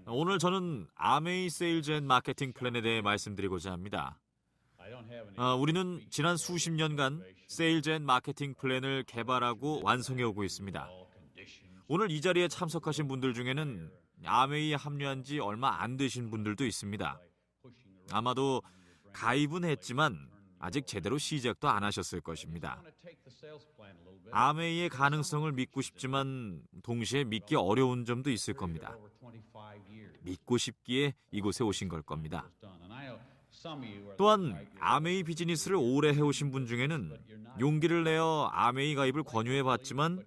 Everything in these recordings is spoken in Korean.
오늘 저는 아메이 세일즈 앤 마케팅 플랜에 대해 말씀드리고자 합니다. 우리는 지난 수십 년간 세일즈 앤 마케팅 플랜을 개발하고 완성해 오고 있습니다. 오늘 이 자리에 참석하신 분들 중에는 아메이에 합류한 지 얼마 안 되신 분들도 있습니다. 아마도 가입은 했지만 아직 제대로 시작도 안 하셨을 것입니다. 아메이의 가능성을 믿고 싶지만 동시에 믿기 어려운 점도 있을 겁니다. 믿고 싶기에 이곳에 오신 걸 겁니다. 또한 아메이 비즈니스를 오래 해오신 분 중에는 용기를 내어 아메이 가입을 권유해봤지만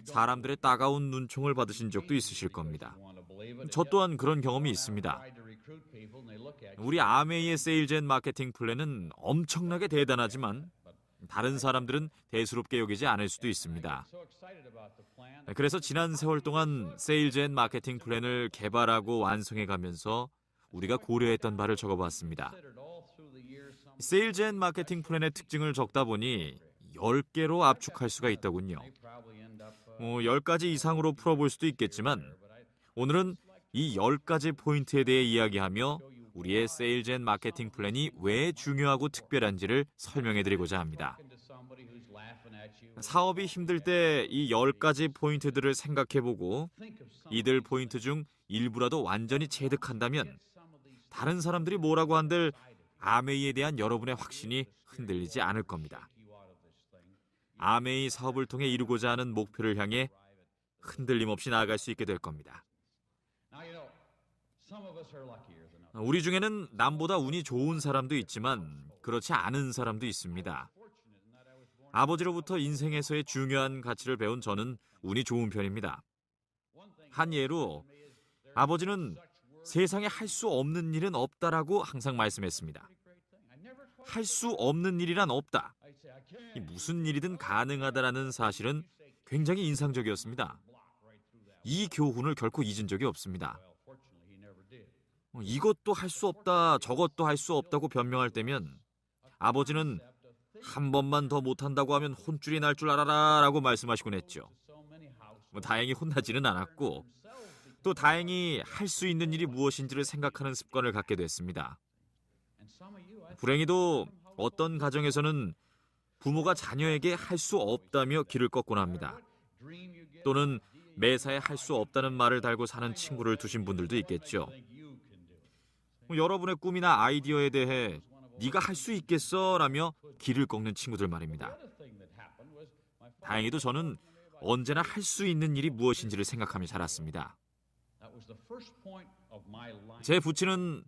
사람들의 따가운 눈총을 받으신 적도 있으실 겁니다. 저 또한 그런 경험이 있습니다. 우리 아메이의 세일즈 앤 마케팅 플랜은 엄청나게 대단하지만 다른 사람들은 대수롭게 여기지 않을 수도 있습니다. 그래서 지난 세월 동안 세일즈 앤 마케팅 플랜을 개발하고 완성해 가면서 우리가 고려했던 바를 적어봤습니다. 세일즈 앤 마케팅 플랜의 특징을 적다 보니 10개로 압축할 수가 있더군요. 10가지 이상으로 풀어볼 수도 있겠지만 오늘은 이 10가지 포인트에 대해 이야기하며 우리의 세일즈 앤 마케팅 플랜이 왜 중요하고 특별한지를 설명해드리고자 합니다. 사업이 힘들 때 이 10가지 포인트들을 생각해보고 이들 포인트 중 일부라도 완전히 체득한다면 다른 사람들이 뭐라고 한들 아메이에 대한 여러분의 확신이 흔들리지 않을 겁니다. 아메이 사업을 통해 이루고자 하는 목표를 향해 흔들림 없이 나아갈 수 있게 될 겁니다. 우리 중에는 남보다 운이 좋은 사람도 있지만 그렇지 않은 사람도 있습니다. 아버지로부터 인생에서의 중요한 가치를 배운 저는 운이 좋은 편입니다. 한 예로 아버지는 세상에 할 수 없는 일은 없다라고 항상 말씀했습니다. 할 수 없는 일이란 없다. 무슨 일이든 가능하다라는 사실은 굉장히 인상적이었습니다. 이 교훈을 결코 잊은 적이 없습니다. 이것도 할 수 없다, 저것도 할 수 없다고 변명할 때면 아버지는 한 번만 더 못한다고 하면 혼쭐이 날 줄 알아라 라고 말씀하시곤 했죠. 다행히 혼나지는 않았고 또 다행히 할 수 있는 일이 무엇인지를 생각하는 습관을 갖게 됐습니다. 불행히도 어떤 가정에서는 부모가 자녀에게 할 수 없다며 길을 꺾곤 합니다. 또는 매사에 할 수 없다는 말을 달고 사는 친구를 두신 분들도 있겠죠. 여러분의 꿈이나 아이디어에 대해 네가 할 수 있겠어? 라며 길을 꺾는 친구들 말입니다. 다행히도 저는 언제나 할 수 있는 일이 무엇인지를 생각하며 자랐습니다. 제 부친은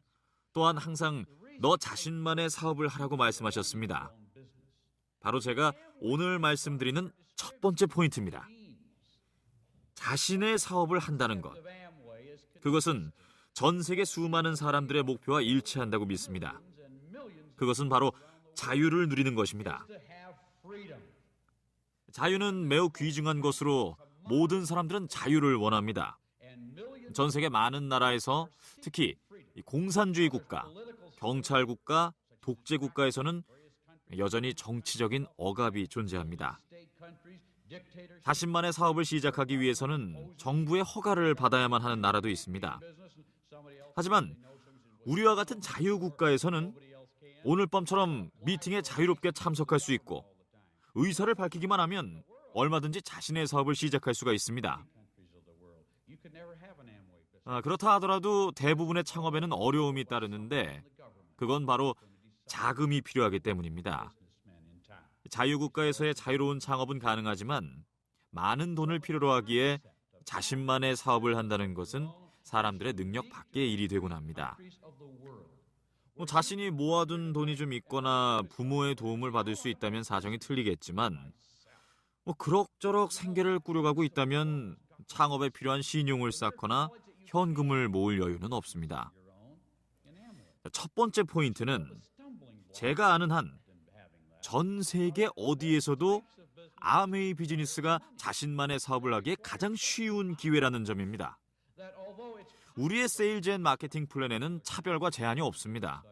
또한 항상 너 자신만의 사업을 하라고 말씀하셨습니다. 바로 제가 오늘 말씀드리는 첫 번째 포인트입니다. 자신의 사업을 한다는 것. 그것은 전 세계 수많은 사람들의 목표와 일치한다고 믿습니다. 그것은 바로 자유를 누리는 것입니다. 자유는 매우 귀중한 것으로 모든 사람들은 자유를 원합니다. 전 세계 많은 나라에서 특히 공산주의 국가, 경찰 국가, 독재 국가에서는 여전히 정치적인 억압이 존재합니다. 자신만의 사업을 시작하기 위해서는 정부의 허가를 받아야만 하는 나라도 있습니다. 하지만 우리와 같은 자유국가에서는 오늘 밤처럼 미팅에 자유롭게 참석할 수 있고 의사를 밝히기만 하면 얼마든지 자신의 사업을 시작할 수가 있습니다. 그렇다 하더라도 대부분의 창업에는 어려움이 따르는데 그건 바로 자금이 필요하기 때문입니다. 자유국가에서의 자유로운 창업은 가능하지만 많은 돈을 필요로 하기에 자신만의 사업을 한다는 것은 사람들의 능력 밖의 일이 되곤 합니다. 자신이 모아둔 돈이 좀 있거나 부모의 도움을 받을 수 있다면 사정이 틀리겠지만 그럭저럭 생계를 꾸려가고 있다면 창업에 필요한 신용을 쌓거나 현금을 모을 여유는 없습니다. 첫 번째 포인트는 제가 아는 한 전 세계 어디에서도 아메이 비즈니스가 자신만의 사업을 하기에 가장 쉬운 기회라는 점입니다. 우리의 세일즈 앤 마케팅 플랜에는 차별과 제한이 없습니다.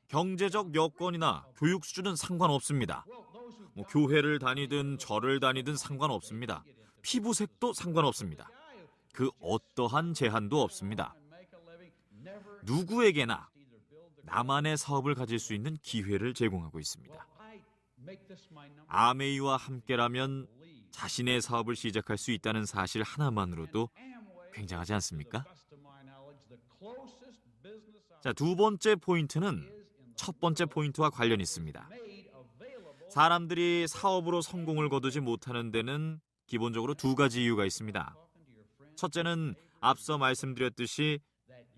경제적 여건이나 교육 수준은 상관없습니다. 교회를 다니든 절을 다니든 상관없습니다. 피부색도 상관없습니다. 그 어떠한 제한도 없습니다. 누구에게나 나만의 사업을 가질 수 있는 기회를 제공하고 있습니다. 아메이와 함께라면 자신의 사업을 시작할 수 있다는 사실 하나만으로도 굉장하지 않습니까? 자, 두 번째 포인트는 첫 번째 포인트와 관련이 있습니다. 사람들이 사업으로 성공을 거두지 못하는 데는 기본적으로 두 가지 이유가 있습니다. 첫째는 앞서 말씀드렸듯이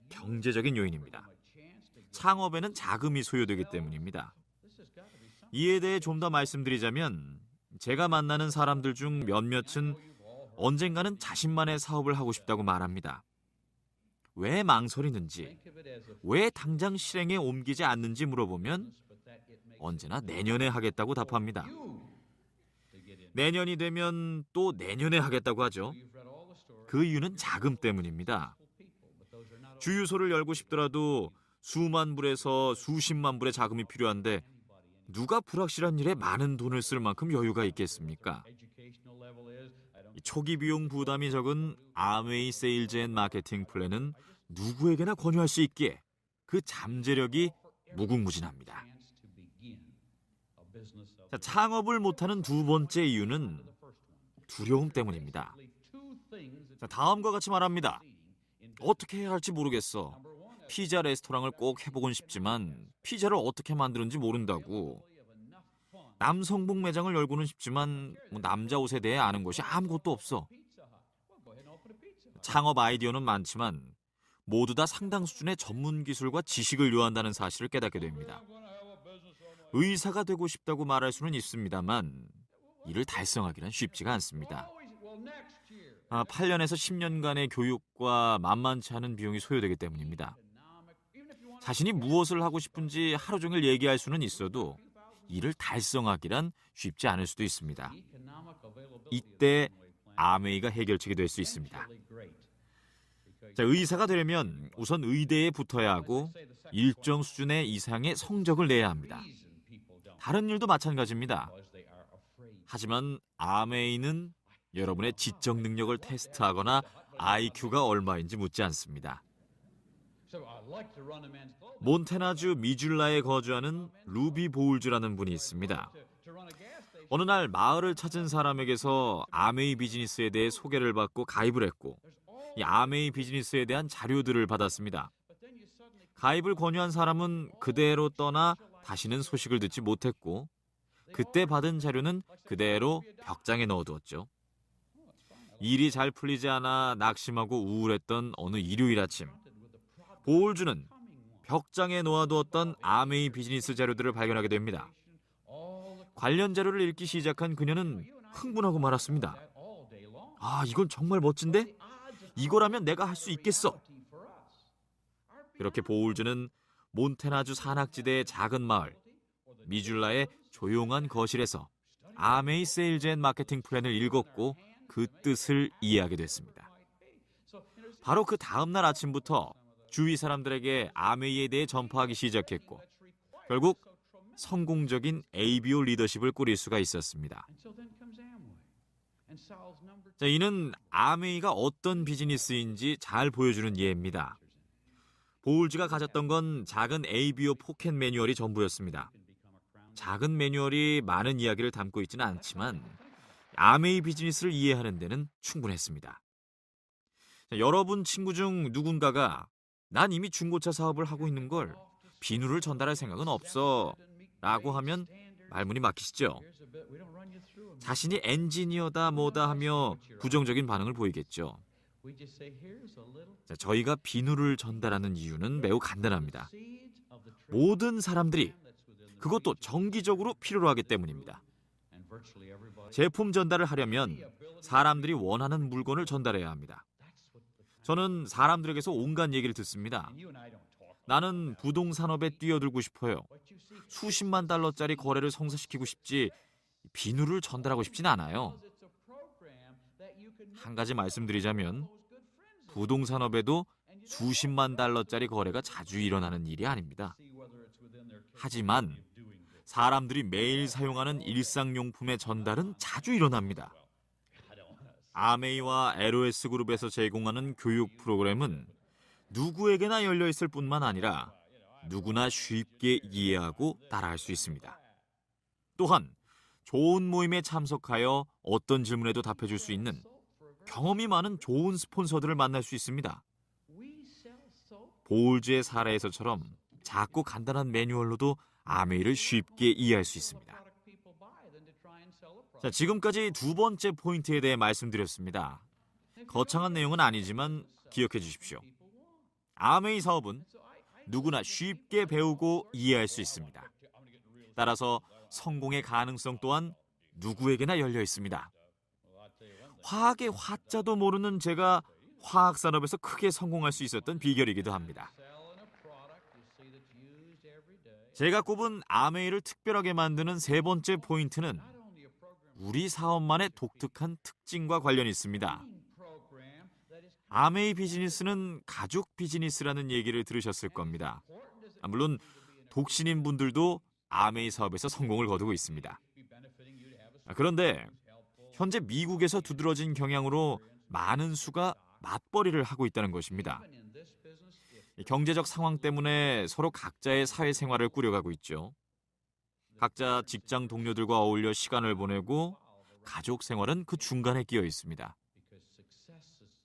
경제적인 요인입니다. 창업에는 자금이 소요되기 때문입니다. 이에 대해 좀 더 말씀드리자면 제가 만나는 사람들 중 몇몇은 언젠가는 자신만의 사업을 하고 싶다고 말합니다. 왜 망설이는지, 왜 당장 실행에 옮기지 않는지 물어보면 언제나 내년에 하겠다고 답합니다. 내년이 되면 또 내년에 하겠다고 하죠. 그 이유는 자금 때문입니다. 주유소를 열고 싶더라도 수만 불에서 수십만 불의 자금이 필요한데 누가 불확실한 일에 많은 돈을 쓸 만큼 여유가 있겠습니까? 초기 비용 부담이 적은 아메이 세일즈 앤 마케팅 플랜은 누구에게나 권유할 수 있기에 그 잠재력이 무궁무진합니다. 자, 창업을 못하는 두 번째 이유는 두려움 때문입니다. 자, 다음과 같이 말합니다. 어떻게 해야 할지 모르겠어. 피자 레스토랑을 꼭 해보곤 싶지만 피자를 어떻게 만드는지 모른다고. 남성복 매장을 열고는 싶지만 남자 옷에 대해 아는 것이 아무것도 없어. 창업 아이디어는 많지만 모두 다 상당 수준의 전문 기술과 지식을 요한다는 사실을 깨닫게 됩니다. 의사가 되고 싶다고 말할 수는 있습니다만 이를 달성하기는 쉽지가 않습니다. 8년에서 10년간의 교육과 만만치 않은 비용이 소요되기 때문입니다. 자신이 무엇을 하고 싶은지 하루 종일 얘기할 수는 있어도 이를 달성하기란 쉽지 않을 수도 있습니다. 이때 아메이가 해결책이 될 수 있습니다. 자, 의사가 되려면 우선 의대에 붙어야 하고 일정 수준의 이상의 성적을 내야 합니다. 다른 일도 마찬가지입니다. 하지만 아메이는 여러분의 지적 능력을 테스트하거나 IQ가 얼마인지 묻지 않습니다. 몬태나주 미줄라에 거주하는 루비 보울즈라는 분이 있습니다. 어느 날 마을을 찾은 사람에게서 아메이 비즈니스에 대해 소개를 받고 가입을 했고 이 아메이 비즈니스에 대한 자료들을 받았습니다. 가입을 권유한 사람은 그대로 떠나 다시는 소식을 듣지 못했고 그때 받은 자료는 그대로 벽장에 넣어두었죠. 일이 잘 풀리지 않아 낙심하고 우울했던 어느 일요일 아침 보울즈는 벽장에 놓아두었던 아메이 비즈니스 자료들을 발견하게 됩니다. 관련 자료를 읽기 시작한 그녀는 흥분하고 말았습니다. 아, 이건 정말 멋진데? 이거라면 내가 할 수 있겠어. 그렇게 보울즈는 몬태나주 산악지대의 작은 마을 미줄라의 조용한 거실에서 아메이 세일즈 앤 마케팅 플랜을 읽었고 그 뜻을 이해하게 됐습니다. 바로 그 다음 날 아침부터 주위 사람들에게 아메이에 대해 전파하기 시작했고 결국 성공적인 ABO 리더십을 꾸릴 수가 있었습니다. 자, 이는 아메이가 어떤 비즈니스인지 잘 보여주는 예입니다. 보울즈가 가졌던 건 작은 ABO 포켓 매뉴얼이 전부였습니다. 작은 매뉴얼이 많은 이야기를 담고 있지는 않지만 아메이 비즈니스를 이해하는 데는 충분했습니다. 자, 여러분 친구 중 누군가가 난 이미 중고차 사업을 하고 있는 걸 비누를 전달할 생각은 없어 라고 하면 말문이 막히시죠? 자신이 엔지니어다 뭐다 하며 부정적인 반응을 보이겠죠. 자, 저희가 비누를 전달하는 이유는 매우 간단합니다. 모든 사람들이 그것도 정기적으로 필요로 하기 때문입니다. 제품 전달을 하려면 사람들이 원하는 물건을 전달해야 합니다. 저는 사람들에게서 온갖 얘기를 듣습니다. 나는 부동산업에 뛰어들고 싶어요. 수십만 달러짜리 거래를 성사시키고 싶지 비누를 전달하고 싶진 않아요. 한 가지 말씀드리자면 부동산업에도 수십만 달러짜리 거래가 자주 일어나는 일이 아닙니다. 하지만 사람들이 매일 사용하는 일상용품의 전달은 자주 일어납니다. 아메이와 LOS 그룹에서 제공하는 교육 프로그램은 누구에게나 열려 있을 뿐만 아니라 누구나 쉽게 이해하고 따라할 수 있습니다. 또한 좋은 모임에 참석하여 어떤 질문에도 답해줄 수 있는 경험이 많은 좋은 스폰서들을 만날 수 있습니다. 보울즈의 사례에서처럼 작고 간단한 매뉴얼로도 아메이를 쉽게 이해할 수 있습니다. 자, 지금까지 두 번째 포인트에 대해 말씀드렸습니다. 거창한 내용은 아니지만 기억해 주십시오. 아메이 사업은 누구나 쉽게 배우고 이해할 수 있습니다. 따라서 성공의 가능성 또한 누구에게나 열려 있습니다. 화학의 화자도 모르는 제가 화학 산업에서 크게 성공할 수 있었던 비결이기도 합니다. 제가 꼽은 아메이를 특별하게 만드는 세 번째 포인트는 우리 사업만의 독특한 특징과 관련이 있습니다. 아메이 비즈니스는 가족 비즈니스라는 얘기를 들으셨을 겁니다. 물론 독신인 분들도 아메이 사업에서 성공을 거두고 있습니다. 그런데 현재 미국에서 두드러진 경향으로 많은 수가 맞벌이를 하고 있다는 것입니다. 경제적 상황 때문에 서로 각자의 사회생활을 꾸려가고 있죠. 각자 직장 동료들과 어울려 시간을 보내고 가족 생활은 그 중간에 끼어 있습니다.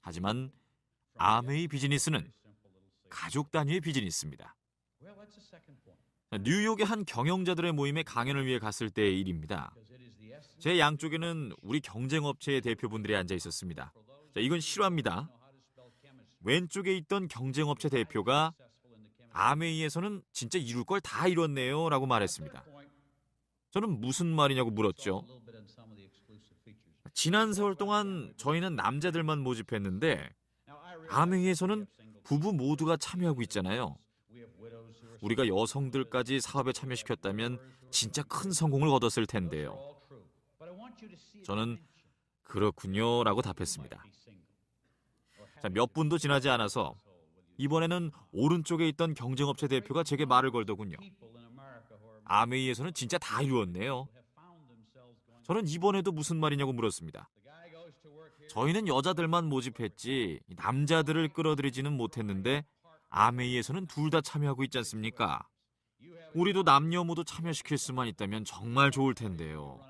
하지만 아메이 비즈니스는 가족 단위의 비즈니스입니다. 뉴욕의 한 경영자들의 모임에 강연을 위해 갔을 때의 일입니다. 제 양쪽에는 우리 경쟁업체의 대표분들이 앉아 있었습니다. 이건 실화입니다. 왼쪽에 있던 경쟁업체 대표가 아메이에서는 진짜 이룰 걸 다 이뤘네요 라고 말했습니다. 저는 무슨 말이냐고 물었죠. 지난 세월 동안 저희는 남자들만 모집했는데 아메이에서는 부부 모두가 참여하고 있잖아요. 우리가 여성들까지 사업에 참여시켰다면 진짜 큰 성공을 거뒀을 텐데요. 저는 그렇군요 라고 답했습니다. 몇 분도 지나지 않아서 이번에는 오른쪽에 있던 경쟁업체 대표가 제게 말을 걸더군요. 아메이에서는 진짜 다 이루었네요. 저는 이번에도 무슨 말이냐고 물었습니다. 저희는 여자들만 모집했지 남자들을 끌어들이지는 못했는데 아메이에서는 둘 다 참여하고 있지 않습니까? 우리도 남녀 모두 참여시킬 수만 있다면 정말 좋을 텐데요.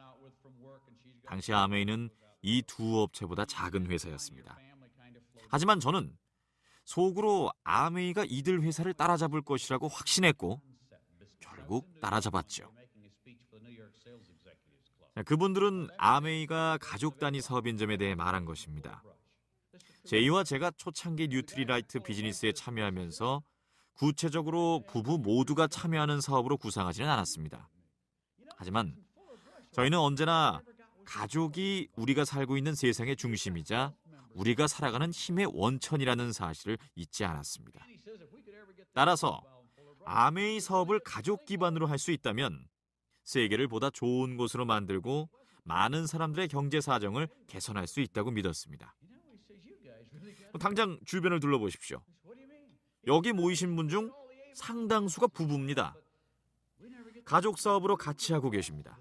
당시 아메이는 이 두 업체보다 작은 회사였습니다. 하지만 저는 속으로 아메이가 이들 회사를 따라잡을 것이라고 확신했고 결국 따라잡았죠. 그분들은 아메이가 가족 단위 사업인 점에 대해 말한 것입니다. 제이와 제가 초창기 뉴트리라이트 비즈니스에 참여하면서 구체적으로 부부 모두가 참여하는 사업으로 구상하지는 않았습니다. 하지만 저희는 언제나 가족이 우리가 살고 있는 세상의 중심이자 우리가 살아가는 힘의 원천이라는 사실을 잊지 않았습니다. 따라서 아메이 사업을 가족 기반으로 할 수 있다면 세계를 보다 좋은 곳으로 만들고 많은 사람들의 경제 사정을 개선할 수 있다고 믿었습니다. 당장 주변을 둘러보십시오. 여기 모이신 분 중 상당수가 부부입니다. 가족 사업으로 같이 하고 계십니다.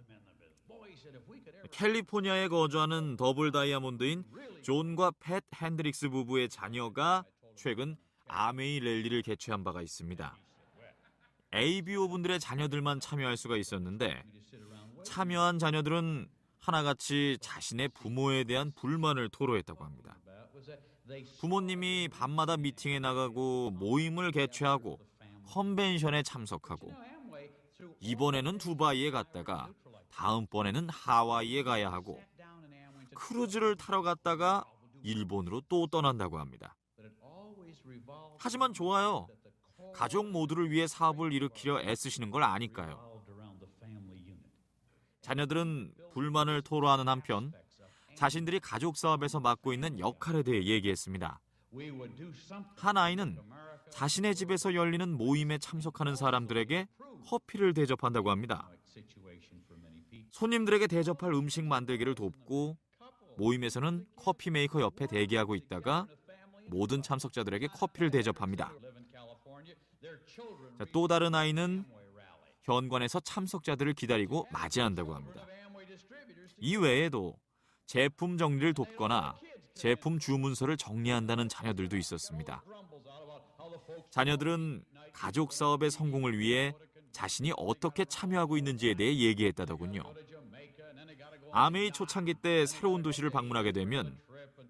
캘리포니아에 거주하는 더블 다이아몬드인 존과 팻 핸드릭스 부부의 자녀가 최근 아메이 랠리를 개최한 바가 있습니다. ABO 분들의 자녀들만 참여할 수가 있었는데 참여한 자녀들은 하나같이 자신의 부모에 대한 불만을 토로했다고 합니다. 부모님이 밤마다 미팅에 나가고 모임을 개최하고 컨벤션에 참석하고 이번에는 두바이에 갔다가 다음번에는 하와이에 가야 하고 크루즈를 타러 갔다가 일본으로 또 떠난다고 합니다. 하지만 좋아요. 가족 모두를 위해 사업을 일으키려 애쓰시는 걸 아니까요. 자녀들은 불만을 토로하는 한편 자신들이 가족 사업에서 맡고 있는 역할에 대해 얘기했습니다. 한 아이는 자신의 집에서 열리는 모임에 참석하는 사람들에게 커피를 대접한다고 합니다. 손님들에게 대접할 음식 만들기를 돕고 모임에서는 커피 메이커 옆에 대기하고 있다가 모든 참석자들에게 커피를 대접합니다. 또 다른 아이는 현관에서 참석자들을 기다리고 맞이한다고 합니다. 이 외에도 제품 정리를 돕거나 제품 주문서를 정리한다는 자녀들도 있었습니다. 자녀들은 가족 사업의 성공을 위해 자신이 어떻게 참여하고 있는지에 대해 얘기했다더군요. 아메이 초창기 때 새로운 도시를 방문하게 되면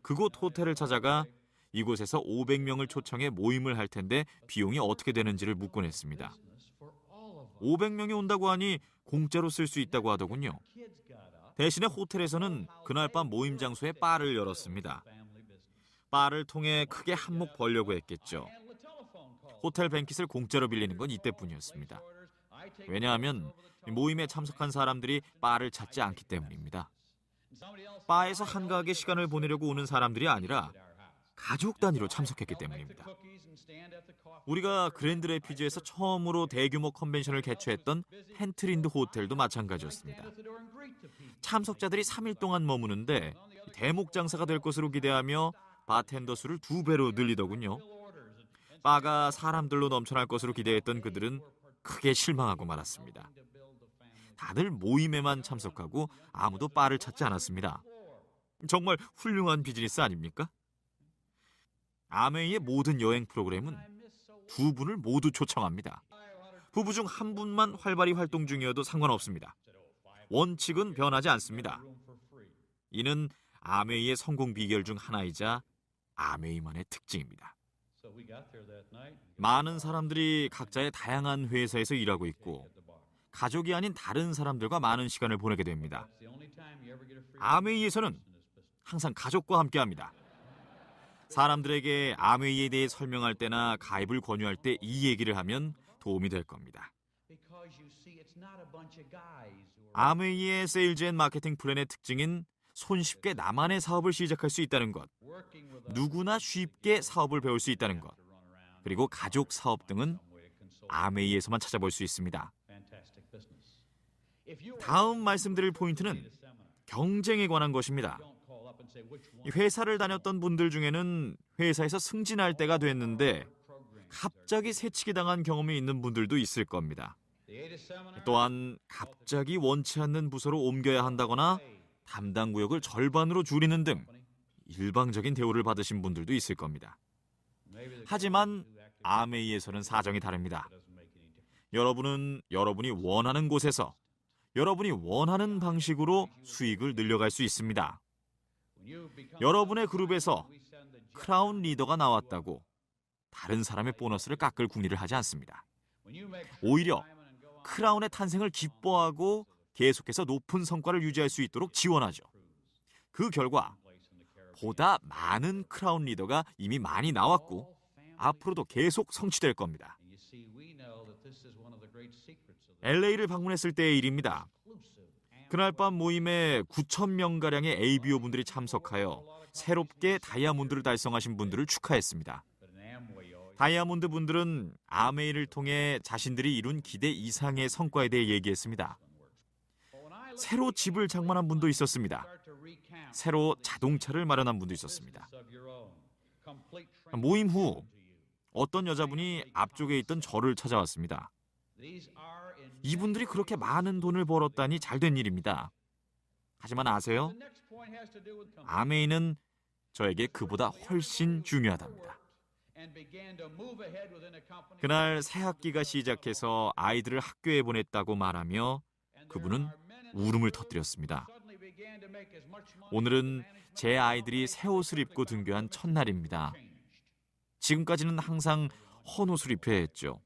그곳 호텔을 찾아가 이곳에서 500명을 초청해 모임을 할 텐데 비용이 어떻게 되는지를 묻곤 했습니다. 500명이 온다고 하니 공짜로 쓸 수 있다고 하더군요. 대신에 호텔에서는 그날 밤 모임 장소에 바를 열었습니다. 바를 통해 크게 한몫 벌려고 했겠죠. 호텔 뱅킷을 공짜로 빌리는 건 이때뿐이었습니다. 왜냐하면 모임에 참석한 사람들이 바를 찾지 않기 때문입니다. 바에서 한가하게 시간을 보내려고 오는 사람들이 아니라 가족 단위로 참석했기 때문입니다. 우리가 그랜드 레피지에서 처음으로 대규모 컨벤션을 개최했던 펜트린드 호텔도 마찬가지였습니다. 참석자들이 3일 동안 머무는데 대목 장사가 될 것으로 기대하며 바텐더 수를 2배로 늘리더군요. 바가 사람들로 넘쳐날 것으로 기대했던 그들은 크게 실망하고 말았습니다. 다들 모임에만 참석하고 아무도 바를 찾지 않았습니다. 정말 훌륭한 비즈니스 아닙니까? 아메이의 모든 여행 프로그램은 2분을 모두 초청합니다. 부부 중 한 분만 활발히 활동 중이어도 상관없습니다. 원칙은 변하지 않습니다. 이는 아메이의 성공 비결 중 하나이자 아메이만의 특징입니다. 많은 사람들이 각자의 다양한 회사에서 일하고 있고 가족이 아닌 다른 사람들과 많은 시간을 보내게 됩니다. 아메이에서는 항상 가족과 함께합니다. 사람들에게 아메이에 대해 설명할 때나 가입을 권유할 때 이 얘기를 하면 도움이 될 겁니다. 아메이의 세일즈 앤 마케팅 플랜의 특징인 손쉽게 나만의 사업을 시작할 수 있다는 것, 누구나 쉽게 사업을 배울 수 있다는 것, 그리고 가족 사업 등은 아메이에서만 찾아볼 수 있습니다. 다음 말씀드릴 포인트는 경쟁에 관한 것입니다. 회사를 다녔던 분들 중에는 회사에서 승진할 때가 됐는데 갑자기 새치기 당한 경험이 있는 분들도 있을 겁니다. 또한 갑자기 원치 않는 부서로 옮겨야 한다거나 담당 구역을 절반으로 줄이는 등 일방적인 대우를 받으신 분들도 있을 겁니다. 하지만 아메이에서는 사정이 다릅니다. 여러분은 여러분이 원하는 곳에서 여러분이 원하는 방식으로 수익을 늘려갈 수 있습니다. 여러분의 그룹에서 크라운 리더가 나왔다고 다른 사람의 보너스를 깎을 궁리를 하지 않습니다. 오히려 크라운의 탄생을 기뻐하고 계속해서 높은 성과를 유지할 수 있도록 지원하죠. 그 결과 보다 많은 크라운 리더가 이미 많이 나왔고 앞으로도 계속 성취될 겁니다. LA를 방문했을 때의 일입니다. 그날 밤 모임에 9,000명가량의 ABO 분들이 참석하여 새롭게 다이아몬드를 달성하신 분들을 축하했습니다. 다이아몬드 분들은 아메이를 통해 자신들이 이룬 기대 이상의 성과에 대해 얘기했습니다. 새로 집을 장만한 분도 있었습니다. 새로 자동차를 마련한 분도 있었습니다. 모임 후 어떤 여자분이 앞쪽에 있던 저를 찾아왔습니다. 이분들이 그렇게 많은 돈을 벌었다니 잘된 일입니다. 하지만 아세요? 아메이는 저에게 그보다 훨씬 중요하답니다. 그날 새 학기가 시작해서 아이들을 학교에 보냈다고 말하며 그분은 울음을 터뜨렸습니다. 오늘은 제 아이들이 새 옷을 입고 등교한 첫날입니다. 지금까지는 항상 헌 옷을 입혀야 했죠.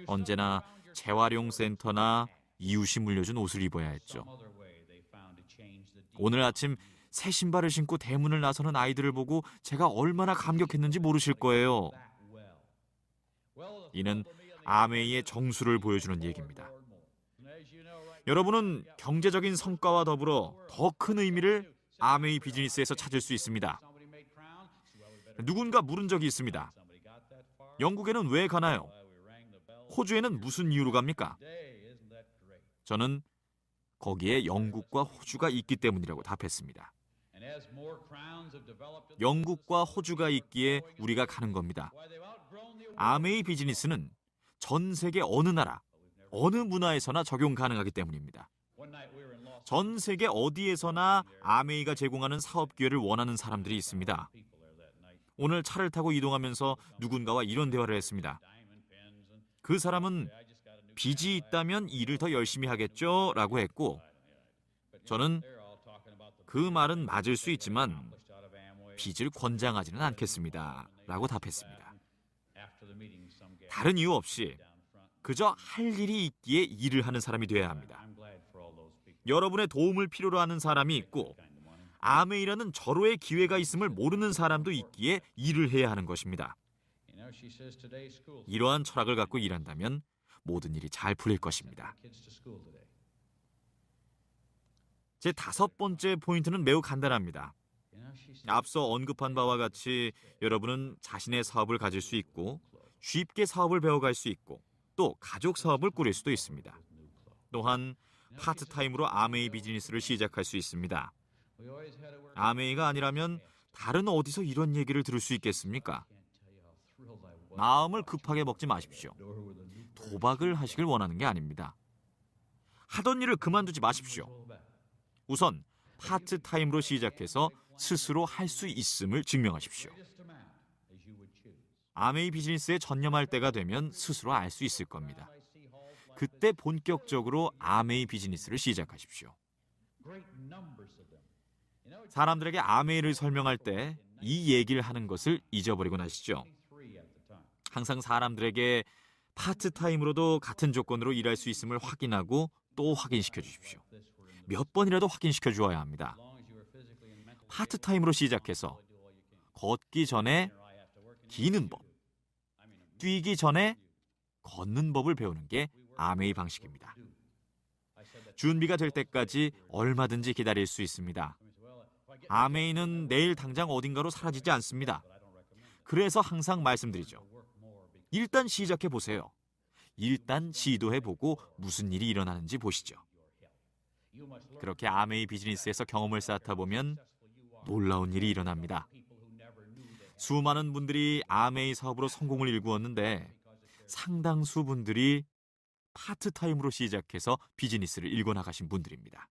언제나 재활용 센터나 이웃이 물려준 옷을 입어야 했죠. 오늘 아침 새 신발을 신고 대문을 나서는 아이들을 보고 제가 얼마나 감격했는지 모르실 거예요. 이는 아메이의 정수를 보여주는 얘기입니다. 여러분은 경제적인 성과와 더불어 더 큰 의미를 아메이 비즈니스에서 찾을 수 있습니다. 누군가 물은 적이 있습니다. 영국에는 왜 가나요? 호주에는 무슨 이유로 갑니까? 저는 거기에 영국과 호주가 있기 때문이라고 답했습니다. 영국과 호주가 있기에 우리가 가는 겁니다. 아메이 비즈니스는 전 세계 어느 나라, 어느 문화에서나 적용 가능하기 때문입니다. 전 세계 어디에서나 아메이가 제공하는 사업 기회를 원하는 사람들이 있습니다. 오늘 차를 타고 이동하면서 누군가와 이런 대화를 했습니다. 그 사람은 빚이 있다면 일을 더 열심히 하겠죠? 라고 했고, 저는 그 말은 맞을 수 있지만 빚을 권장하지는 않겠습니다. 라고 답했습니다. 다른 이유 없이 그저 할 일이 있기에 일을 하는 사람이 되어야 합니다. 여러분의 도움을 필요로 하는 사람이 있고 아메이라는 절호의 기회가 있음을 모르는 사람도 있기에 일을 해야 하는 것입니다. 이러한 철학을 갖고 일한다면 모든 일이 잘 풀릴 것입니다. 제 5번째 포인트는 매우 간단합니다. 앞서 언급한 바와 같이 여러분은 자신의 사업을 가질 수 있고 쉽게 사업을 배워갈 수 있고 또 가족 사업을 꾸릴 수도 있습니다. 또한 파트타임으로 아메이 비즈니스를 시작할 수 있습니다. 아메이가 아니라면 다른 어디서 이런 얘기를 들을 수 있겠습니까? 마음을 급하게 먹지 마십시오. 도박을 하시길 원하는 게 아닙니다. 하던 일을 그만두지 마십시오. 우선 파트타임으로 시작해서 스스로 할 수 있음을 증명하십시오. 아메이 비즈니스에 전념할 때가 되면 스스로 알 수 있을 겁니다. 그때 본격적으로 아메이 비즈니스를 시작하십시오. 사람들에게 아메이를 설명할 때 이 얘기를 하는 것을 잊어버리곤 하시죠. 항상 사람들에게 파트타임으로도 같은 조건으로 일할 수 있음을 확인하고 또 확인시켜 주십시오. 몇 번이라도 확인시켜 주어야 합니다. 파트타임으로 시작해서 걷기 전에 기는 법, 뛰기 전에 걷는 법을 배우는 게 아메이 방식입니다. 준비가 될 때까지 얼마든지 기다릴 수 있습니다. 아메이는 내일 당장 어딘가로 사라지지 않습니다. 그래서 항상 말씀드리죠. 일단 시작해 보세요. 일단 시도해보고 무슨 일이 일어나는지 보시죠. 그렇게 아메이 비즈니스에서 경험을 쌓다 보면 놀라운 일이 일어납니다. 수많은 분들이 아메이 사업으로 성공을 일구었는데 상당수 분들이 파트타임으로 시작해서 비즈니스를 일궈 나가신 분들입니다.